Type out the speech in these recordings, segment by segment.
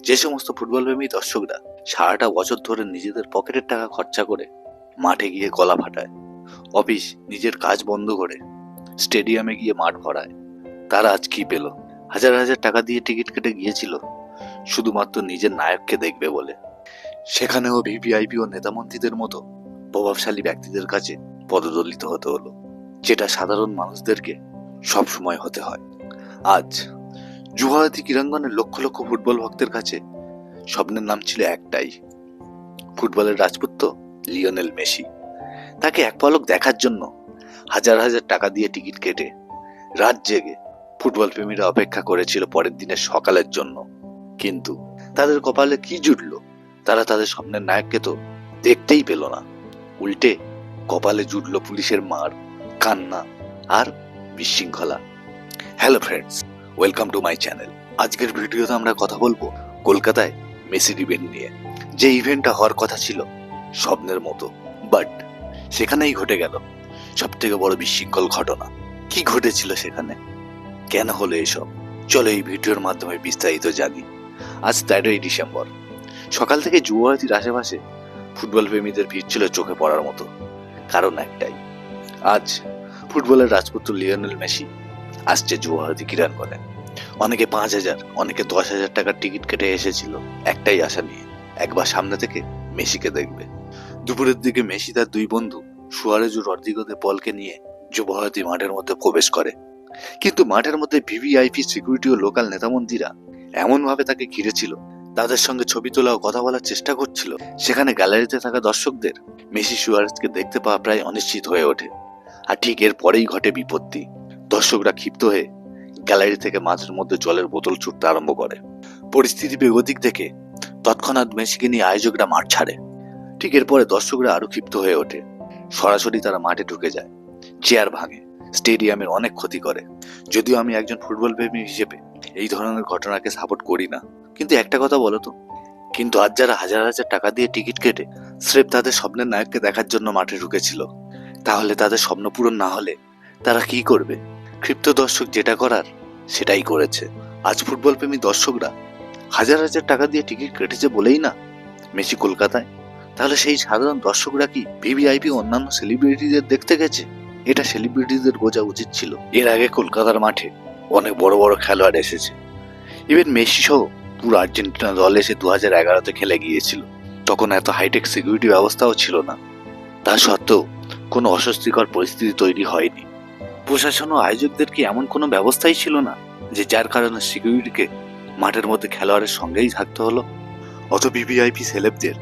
যে সমস্ত ফুটবল প্রেমী দর্শকরা সারাটা বছর ধরে নিজেদের পকেটের টাকা খরচা করে মাঠে গিয়ে গলা ফাটায়, অফিস নিজের কাজ বন্ধ করে স্টেডিয়ামে গিয়ে মাঠ ভরায়, তারা আজ কি পেল? হাজার হাজার টাকা দিয়ে টিকিট কেটে গিয়েছিল শুধুমাত্র নিজের নায়ককে দেখবে বলে। সেখানেও ভিভিআইপি ও নেতামন্ত্রীদের মতো প্রভাবশালী ব্যক্তিদের কাছে পদদলিত হতে হলো, যেটা সাধারণ মানুষদেরকে সবসময় হতে হয়। আজ যুবভারতী ক্রীড়াঙ্গনের লক্ষ লক্ষ ফুটবল ভক্তের কাছে স্বপ্নের নাম ছিল একটাই, ফুটবলের রাজপুত্র লিওনেল মেসি। তাকে এক পলক দেখার জন্য হাজার হাজার টাকা দিয়ে টিকিট কেটে রাত জেগে ফুটবল প্রেমীরা অপেক্ষা করেছিল পরের দিনের সকালের জন্য। কিন্তু তাদের কপালে কি জুটল? তারা তাদের স্বপ্নের নায়ককে তো দেখতেই পেল না। উল্টে কপালে জুটল পুলিশের মার, কান্না আর বিশৃঙ্খলা। Hello friends, welcome to my channel. আজকের ভিডিওতে আমরা কথা বলবো কলকাতায় মেসির ইভেন্ট নিয়ে। যে ইভেন্টটা হওয়ার কথা ছিল স্বপ্নের মতো, বাট সেখানেই ঘটে গেল সব থেকে বড় বিশৃঙ্খল ঘটনা। কি ঘটেছিল সেখানে, কেন হলো এসব? চলো এই ভিডিওর মাধ্যমে বিস্তারিত জানি। আজ 13ই ডিসেম্বর, সকাল থেকে যুবভারতীর আশেপাশে ফুটবল প্রেমীদের ভিড় ছিল চোখে পড়ার মতো। কারণ একটাই, আজ ফুটবলের রাজপুত্র লিওনেল মেসি আসছে যুবভারতী ক্রীড়াঙ্গনে। অনেকে 5,000, অনেকে 10,000 টাকার টিকিট কেটে এসেছিল একটাই আশা নিয়ে, একবার সামনে থেকে মেসিকে দেখবে। দুপুরের দিকে মেসি তার দুই বন্ধু সুয়ারেজ ও রদ্রিগো দে পলকে নিয়ে যুবভারতী মাঠের মধ্যে প্রবেশ করে। কিন্তু মাঠের মধ্যে ভিভিআইপি সিকিউরিটি ও লোকাল নেতামন্ত্রীরা এমন ভাবে তাকে ঘিরেছিল, তাদের সঙ্গে ছবি তোলা ও কথা বলার চেষ্টা করছিল। সেখানে গ্যালারিতে থাকা দর্শকদের মেসি সুয়ারেজকে দেখতে পাওয়া প্রায় অনিশ্চিত হয়ে ওঠে। আর ঠিক এর পরেই ঘটে বিপত্তি। দর্শকরা ক্ষিপ্ত হয়ে গ্যালারি থেকে মাঠের মধ্যে জলের বোতল ছুটতে আরম্ভ করে। পরিস্থিতি বেগতিক দেখে তৎক্ষণাৎ মেসিকে নিয়ে আয়োজকরা মাঠ ছাড়ে। ঠিক এরপরে দর্শকরা আরো ক্ষিপ্ত হয়ে ওঠে। সরাসরি তারা মাঠে ঢুকে যায়, চেয়ার ভাঙে, স্টেডিয়ামের অনেক ক্ষতি করে। যদিও আমি একজন ফুটবল প্রেমী হিসেবে এই ধরনের ঘটনাকে সাপোর্ট করি না, কিন্তু একটা কথা বলো তো, কিন্তু আজ যারা হাজার হাজার টাকা দিয়ে টিকিট কেটে স্রেফ তাদের স্বপ্নের নায়ককে দেখার জন্য মাঠে ঢুকেছিল, তাহলে তাদের স্বপ্ন পূরণ না হলে তারা কি করবে? ক্ষিপ্ত দর্শক যেটা করার সেটাই করেছে। আজ ফুটবল প্রেমী দর্শকরা হাজার হাজার টাকা দিয়ে টিকিট কেটেছে বলেই না মেসি কলকাতায়, তাহলে সেই সাধারণ দর্শকরা কি ভিভিআইপি অন্যান্য সেলিব্রিটিদের দেখতে গেছে? এটা সেলিব্রিটিদের বোঝা উচিত ছিল। এর আগে কলকাতার মাঠে অনেক বড় বড় খেলোয়াড় এসেছে, ইভেন মেসি সহ পুরো আর্জেন্টিনা দল এসে 2011-তে খেলে গিয়েছিল। তখন এত হাইটেক সিকিউরিটি ব্যবস্থাও ছিল না। তা সত্ত্বেও কোনো অস্বস্তিকর পরিস্থিতি তৈরি হয়নি। প্রশাসন ও আয়োজকদের কি এমন কোনো ব্যবস্থাই ছিল না যে যার কারণে সিকিউরিটিকে মাঠের মধ্যে খেলোয়াড়ের সঙ্গেই থাকতে হলো? অত ভিভিআইপি সেলেবদের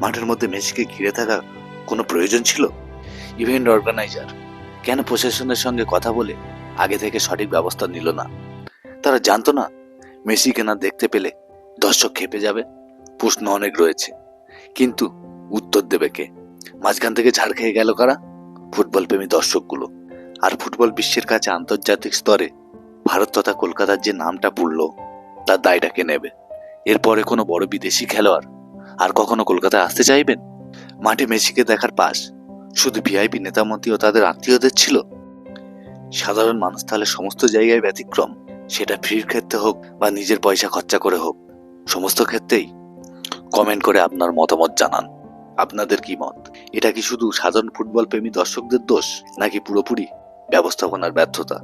মাঠের মধ্যে মেসিকে ঘিরে থাকা কোনো প্রয়োজন ছিল? ইভেন্ট অর্গানাইজার কেন প্রশাসনের সঙ্গে কথা বলে আগে থেকে সঠিক ব্যবস্থা নিল না? তারা জানতো না মেসিকে না দেখতে পেলে দর্শক খেপে যাবে? প্রশ্ন অনেক রয়েছে, কিন্তু উত্তর দেবে কে? মাঝখান থেকে ঝাড় খেয়ে গেল কারা? ফুটবল প্রেমী দর্শকগুলো। আর ফুটবল বিশ্বের কাছে আন্তর্জাতিক স্তরে ভারত তথা কলকাতার যে নামটা পড়ল, তার দায়টা কে নেবে? এরপরে কোনো বড় বিদেশি খেলোয়াড় আর কখনো কলকাতায় আসতে চাইবেন? মাঠে মেসিকে দেখার পাস শুধু ভিআইপি নেতামন্ত্রী ও তাদের আত্মীয়দের ছিল? সাধারণ মানুষ তাহলে সমস্ত জায়গায় ব্যতিক্রম? সেটা ফ্রির ক্ষেত্রে হোক বা নিজের পয়সা খরচা করে হোক, সমস্ত ক্ষেত্রেই কমেন্ট করে আপনার মতামত জানান। আপনাদের কি মত? এটা কি শুধু সাধারণ ফুটবল প্রেমী দর্শকদের দোষ, নাকি পুরোপুরি ব্যবস্থাপনার ব্যর্থতা?